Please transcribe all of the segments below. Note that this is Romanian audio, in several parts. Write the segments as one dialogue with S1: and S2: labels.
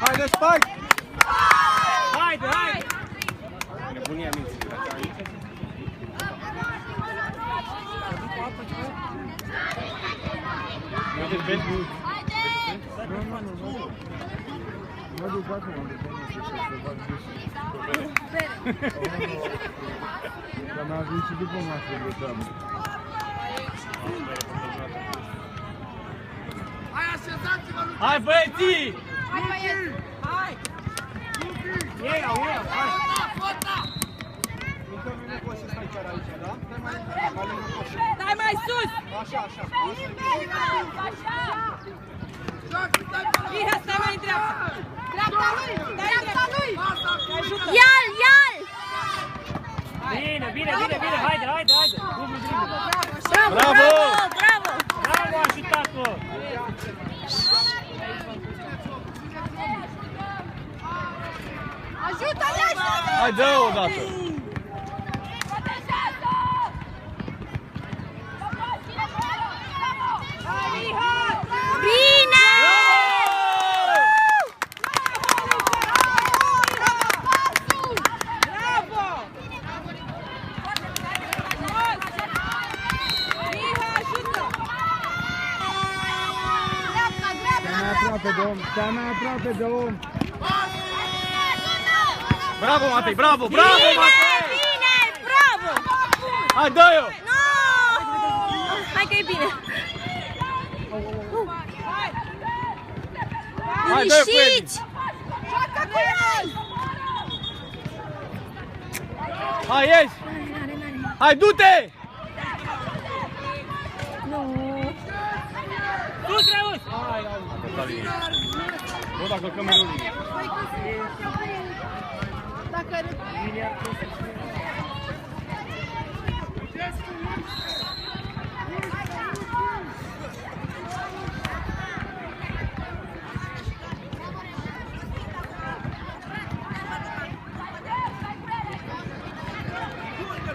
S1: Haide, spike!
S2: Haide, haide!
S3: Nebunia minții. Mergeți bine?
S1: Mă duc acum, unde să fac greșit. Dar mi-a venit și după masă de treabă.
S3: Hai băieții!
S2: Hai băieți! Hai! Ei, au, hai!
S1: Nu poți să stai chiar aici, da?
S2: Dai mai sus!
S1: Așa, așa.
S2: Miha, stai mai în dreapta! Dreapta lui! Dreapta lui!
S4: Ia-l, ia-l!
S2: Bine, bine, bine, bine! Haide, haide, haide!
S4: Bravo,
S3: Bravo!
S4: bravo, bravo!
S2: Bravo, ajutat-o!
S4: Ajută-le, ajută!
S3: Hai, dă-o odată!
S4: Bine!
S1: Stai mai aproape de om!
S3: Bravo, Matei, bravo, bravo, Matei!
S4: Bine, bravo!
S3: Hai, dă-o!
S4: No! Hai că e bine!
S3: Hai, dă-o cu el!
S4: Liniștiți! Joacă cu el!
S3: Hai, ieși! Hai, du-te!
S2: Tu, Trăuț!
S3: Bă, dacă călcăm mereu linie.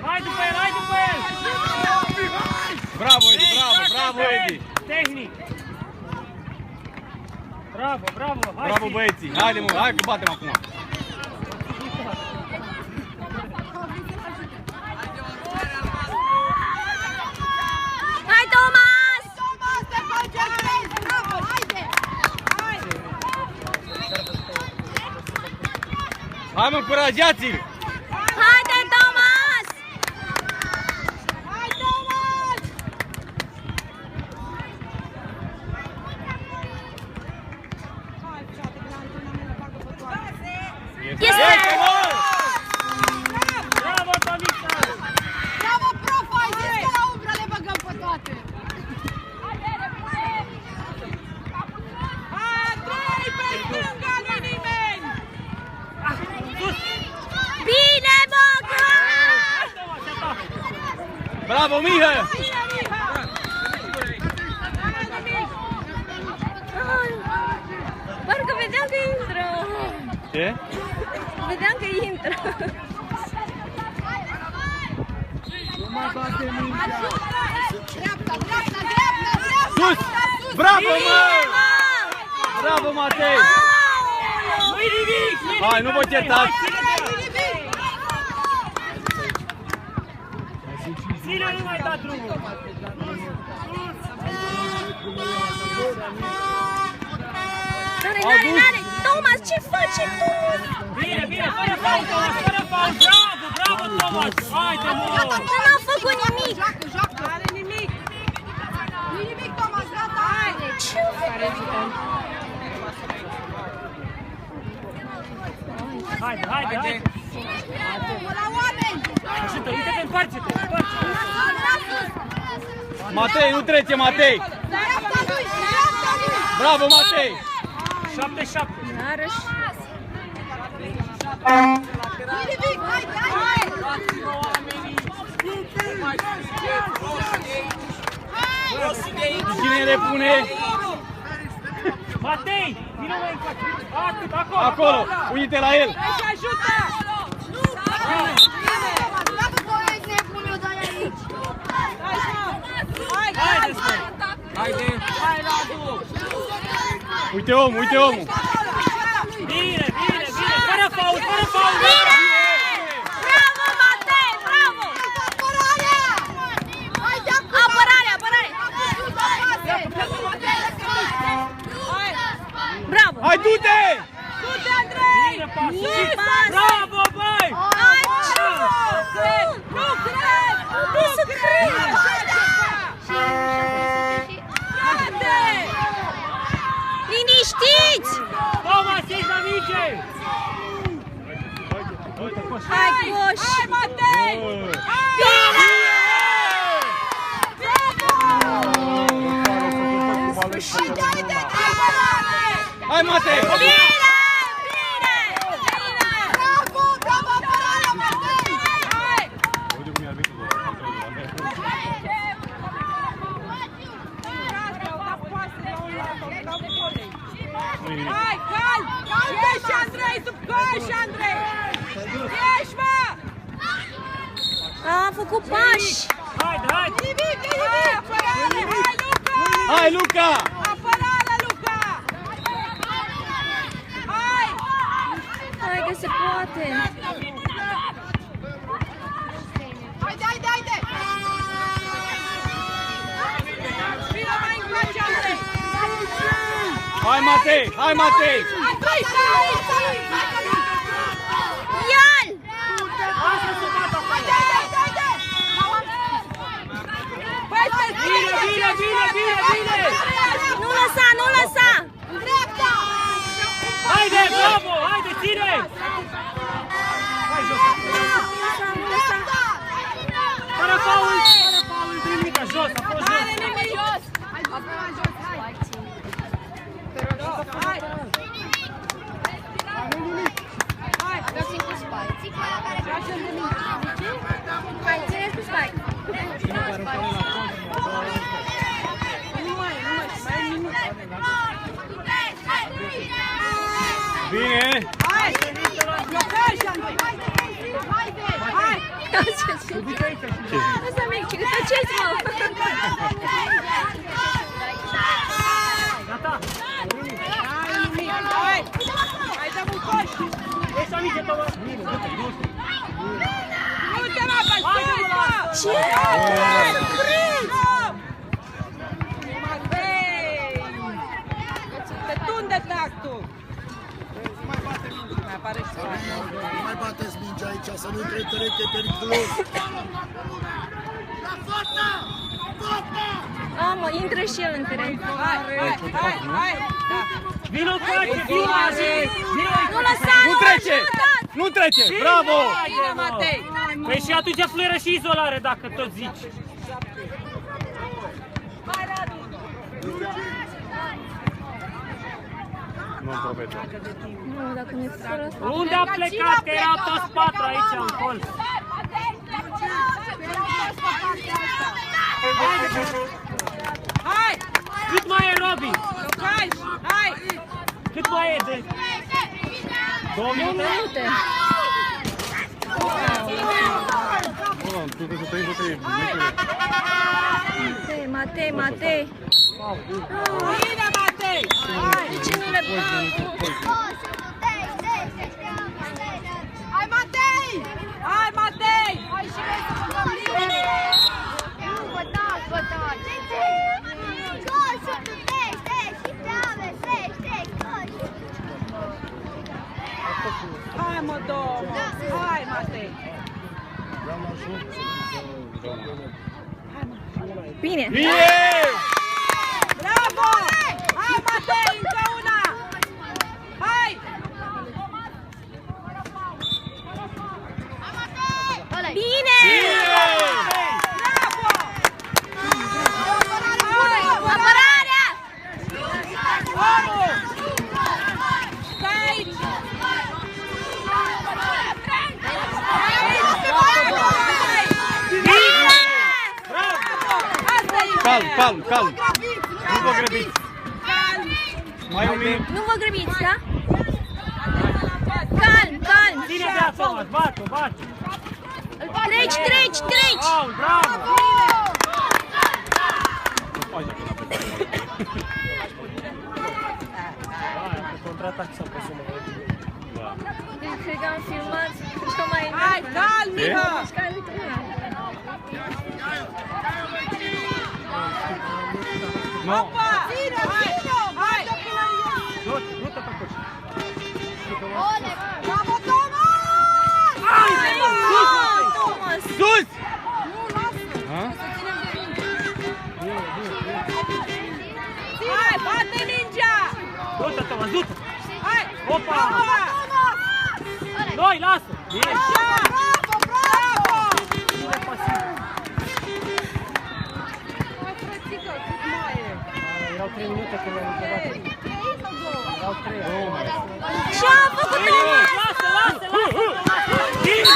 S2: Hai după el, hai după el!
S3: Bravo, Edi, bravo, bravo, Edi!
S2: Tehnic! Bravo, bravo! Hai,
S3: Bravo,
S2: Steve.
S3: băieții! Haide, mă, hai că batem acum!
S4: Hai, Thomas!
S5: Thomas, te concentrezi! Bravo, haide!
S3: Hai, mă, încurajați-l!
S4: Haide, Thomas!
S5: Hai, Thomas! Hai, frate, că la antrenament bagă pe toate.
S4: Este!
S3: Este, mă!
S2: Bravo, Tomița!
S5: Bravo, prof, ai zis că la umbră le băgăm pe toate. Andrei, pe stânga, nu-i nimeni!
S4: Bine, Boca!
S3: Bravo, Mihă!
S5: Bine, Miha!
S4: Parcă vedeam că intră.
S3: Ce?
S4: Vedeam că intră.
S1: Nu mai bate mingea!
S5: Dreapta, dreapta, dreapta, dreapta!
S3: Sus! Bravo, mă! Bravo, Matei!
S2: Nu-i nimic!
S3: Hai, nu vă certați!
S2: Zile, nu mai da drumul!
S4: N-are! Thomas, ce faci tu?
S2: Bine, bine, fără faul, Thomas, fără faul! Bravo, bravo, Thomas! Haide, mă!
S4: N-a făcut nimic!
S5: Joacă, joacă! Are nimic! Nu-i nimic, Thomas, gata! Haide!
S4: Ce
S2: Haide, haide, haide!
S5: La oameni!
S2: Ajută, uite-te, întoarce-te!
S3: Matei, nu trece, Matei!
S5: Dreapta lui! Dreapta lui!
S3: Bravo, Matei!
S2: 7-7!
S4: Iarăși.
S5: Nu-i nimic! Haide, haide!
S3: Cine repune?
S2: Matei! Vino mai încoace! Atât, acolo!
S3: Acolo! Uite la el!
S2: Și ajută!
S5: Dacă voi nebun, eu dai aici!
S2: Haide, spune!
S3: Uite omul, uite omul!
S2: Bine, bine, bine! Fără faul, fără faul!
S4: Bine! Bravo, Matei, bravo! Apărare, apărare! Bravo!
S3: Hai, du-te!
S5: Du-te, Andrei!
S2: Bine pas!
S4: Bine pas!
S2: Bravo, băi!
S5: Nu cred!
S4: Nu se crede! Liniștiți!
S2: Thomas, ești la minge!
S4: Hai, Coș!
S5: Hai, Matei!
S4: Bine!
S3: Hai, Matei!
S4: Bine! Bine!
S5: Bravo, bravo, apărarea, Matei! Hai! Hai, calm! Ieși, Andrei, sub coș, Andrei! Ieși, mă!
S4: A făcut pași!
S2: Haide, haide!
S5: Nimic, hai, apărare! Hai, Luca!
S3: Hai, Luca!
S5: Apărare, Luca! Hai!
S4: Hai că se poate!
S5: Haide, haide, haide! Vino mai încoace, Andrei!
S3: Hai, Matei! Hai, Matei!
S5: Andrei, stai!
S4: Ia-l!
S2: Lasă să bată!
S5: Haide, haide, haide! Peste
S2: Bine, bine, bine, bine, bine!
S4: Nu lăsa, nu lăsa!
S5: dreapta!
S2: Haide, bravo! Haide, ține! Hai jos!
S4: Nu lăsa!
S2: Fără faul! Fără faul, nimica, jos! A fost jos!
S5: Jos! Hai, jos, hai! Hai! Hai!
S4: Dați-mi cu spike. Hai, țineți cu spike.
S5: Nu mai e minut.
S3: Bine!
S5: Hai! Blocați, Andrei! Hai!
S4: Asta mic, ce tăceți, mă!
S2: Gata!
S5: Hai! Hai, dăm un coș!
S2: Ești amice, Thomas!
S5: Nu te mă, băi, mă!
S4: Ce? Nu cred!
S5: Matei! Te tunde tactul! Mai apare și
S1: Nu mai bateți mingea aici, să nu intre în teren, că e periculos.
S4: A, mă, intră și el în teren.
S5: Hai! Da!
S2: Vino cu ace, vino ace!
S4: Nu lăsa,
S3: Nu
S4: nu
S3: trece!
S4: ajutat!
S3: Nu trece! Bravo!
S5: Bine, Matei!
S2: Păi și atunci fluieră și izolare, dacă tot zici.
S5: Hai, Radu!
S4: Nu, dacă ne fără asta.
S2: Unde a plecat? Că erau toți patru aici în colț.
S5: Hai!
S2: Cât mai e, Robi?
S5: Blocaj! Hai!
S2: Cât mai e de... 2
S4: 2
S2: minute?
S4: minute. Matei, Matei.
S5: Bine, Matei! Hai!
S4: De ce nu le...
S5: Hai, Matei! Hai, Matei! Hai și noi să jucăm liber! Hai, mă, domnul! Hai, Matei!
S4: Bine.
S3: Bine!
S5: Bravo! Hai, Matei, încă una! Hai!
S4: Bine!
S5: Bravo!
S4: Apărarea!
S5: Omul! Stai aici!
S4: Bine!
S5: Asta e!
S3: Calm, calm, calm!
S5: Grăbiți!
S3: Nu vă grăbiți!
S5: Calm!
S3: Mai un minut!
S4: Nu vă grăbiți, da? Calm, calm!
S2: Ține de a, Thomas, bate, bate!
S4: Treci, treci, treci!
S2: Au, bravo!
S3: Hai, dacă n-a plecat.
S2: contraatac sau pe sumă.
S3: Da.
S4: Cred că am filmat cea mai
S5: Hai, calm, Miha!
S4: mișcare dintre mine.
S3: Nu.
S5: Opa! Hai! Hai!
S3: Du-te pe coș.
S5: Bravo, Thomas!
S2: Hai,
S4: Thomas!
S3: Sus!
S5: Nu, lasă!
S3: Ha?
S5: Să ținem de minge. Hai, bate mingea!
S2: Du-te, Thomas, du-te!
S5: Hai!
S2: Opa!
S5: Thomas!
S2: Noi, lasă! Bine!
S5: Așa! Bravo, bravo!
S2: Bine, pasiv!
S5: Hai, frățică, cât mai e?
S2: Erau 3 minute când am întrebat. Erau 3.
S4: Ce-a făcut Thomas?
S2: Lasă, lasă, lasă! Bine!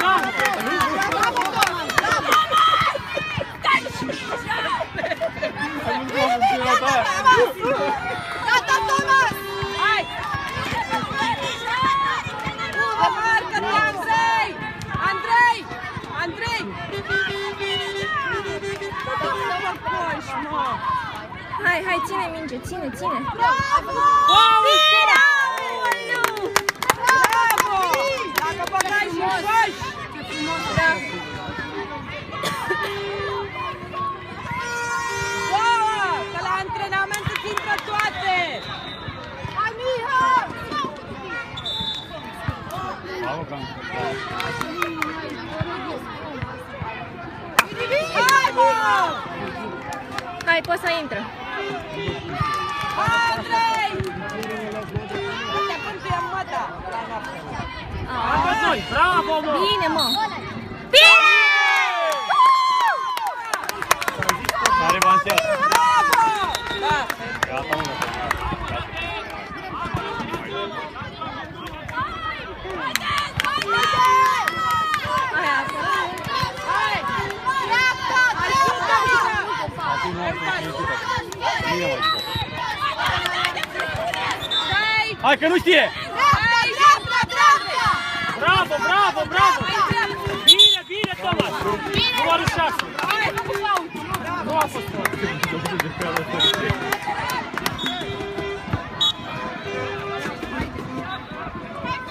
S5: Bravo, Thomas! Bravo! Gata, Thomas! Hai! Marcă-te, Andrei! Andrei! Andrei! Să-mă coși, mă!
S4: Hai, hai, ține minge, ține, ține.
S5: Bravo!
S4: Aoleu!
S5: Bravo! Dacă băgai și coși! Ce frumos!
S4: Da.
S5: Două! Că la antrenament îți intră toate! Hai, Miha!
S3: Bravo, Cam.
S5: Hai, mă!
S4: Hai, poți să intră.
S5: Andrei! Te pântuie măta la noapte.
S2: Bravo, noi! Bravo, mă!
S4: Bine, mă! Bine!
S3: S-a revansat.
S5: Bravo! Da.
S3: Gata, mă.
S4: Hai, apărare.
S5: Hai! Dreapta! Ajută-mi!
S3: Acum nu am făcut. Bine, mă.
S5: Hai!
S3: Hai, că nu știe!
S5: Dreapta! Dreapta! Dreapta!
S2: Bravo, bravo, bravo! Bine, bine, Thomas! Numărul 6!
S5: Hai, a făcut fault!
S2: Nu a fost fault!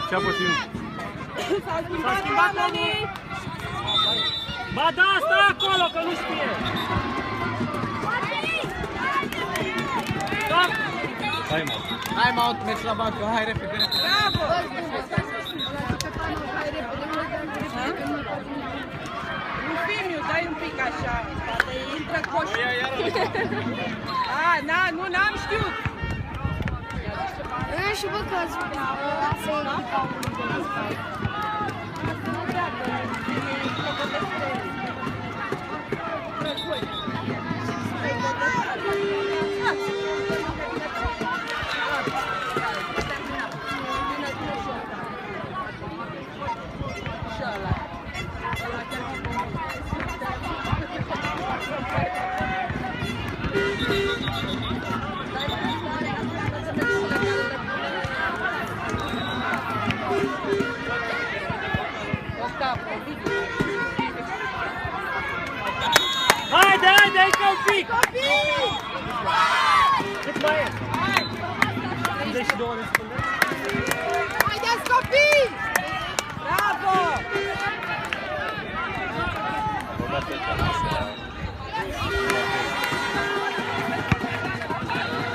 S3: Ce-a fost Inu?
S5: S-au schimbat oamenii!
S2: Ba da, stai acolo, că nu știe! Da!
S3: Hai, mă.
S1: Hai, mă, mergi la bancă, hai repede, repede.
S5: Bravo! Rufimiu, dai un pic așa, poate intră coșul. Na, nu, n-am știut.
S4: Și bă, că ați
S2: Haide, haide, încă un pic! Cât mai e? 52 de secunde.
S5: Haideți, copii! Bravo!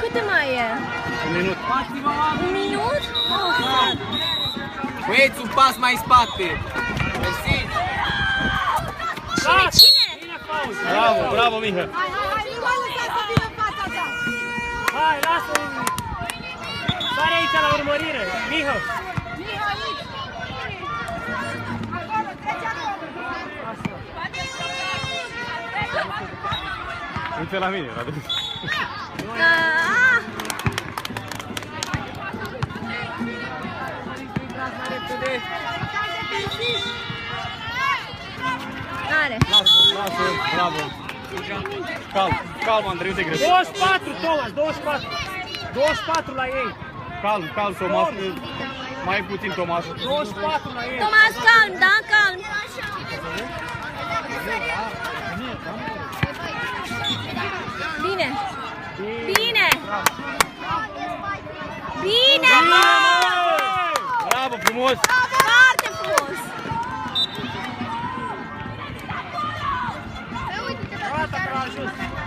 S4: câte mai e?
S3: Un minut.
S4: Un minut?
S1: Băieți, un pas mai în spate. Mersi.
S4: Cine, cine?
S2: Bine, fault!
S3: Bravo, bravo, Miha.
S5: Hai, nu mă lăsa să vină în fața ta!
S2: Hai, lasă-i! Sare aici la urmărire! Miha!
S5: Miha, aici! Acolo, trece acolo!
S3: Uite la mine, Radu.
S4: Are.
S3: Lasă, bravo. Calm, calm, Andrei, nu te grezi.
S2: 24, Thomas, 24! 24 la ei!
S3: Calm, calm, Tomas. Mai puțin, Tomas.
S2: 24 la ei!
S4: Thomas, calm, da, calm. Bine. Bine.
S3: frumos!
S4: Foarte frumos!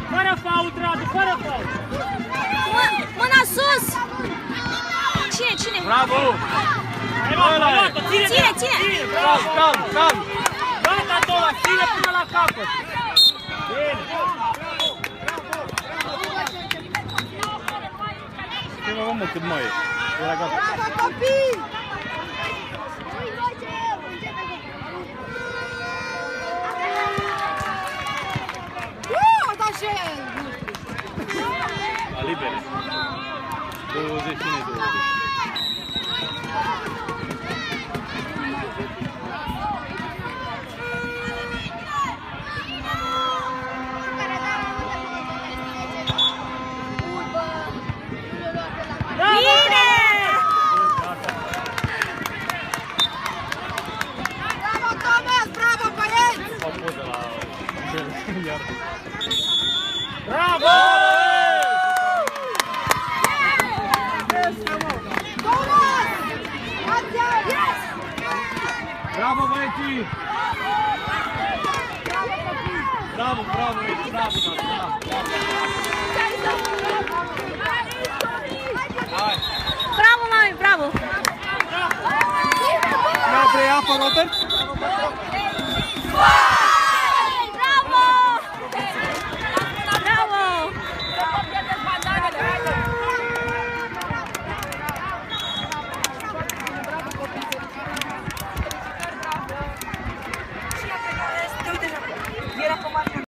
S2: Fără fault, Radu, fără fault!
S4: Mâna sus! Cine?
S3: Bravo!
S2: Hai, luat-o, ține!
S4: Ține!
S3: Calm!
S2: Gata, două, ține până la capăt! Bine!
S3: Prima mă cât mai e. Era gata.
S5: Bravo, copii! Da și el!
S3: La libere. 20.
S4: Bine!
S5: Bravo, Thomas! Bravo, băieți!
S3: Au poză la... Iartă.
S2: Bravo!
S5: Thomas! Yes!
S3: Bravo, băieții! Bravo! Hai!
S4: Bravo, mami, bravo!
S3: Mai apă, Robert?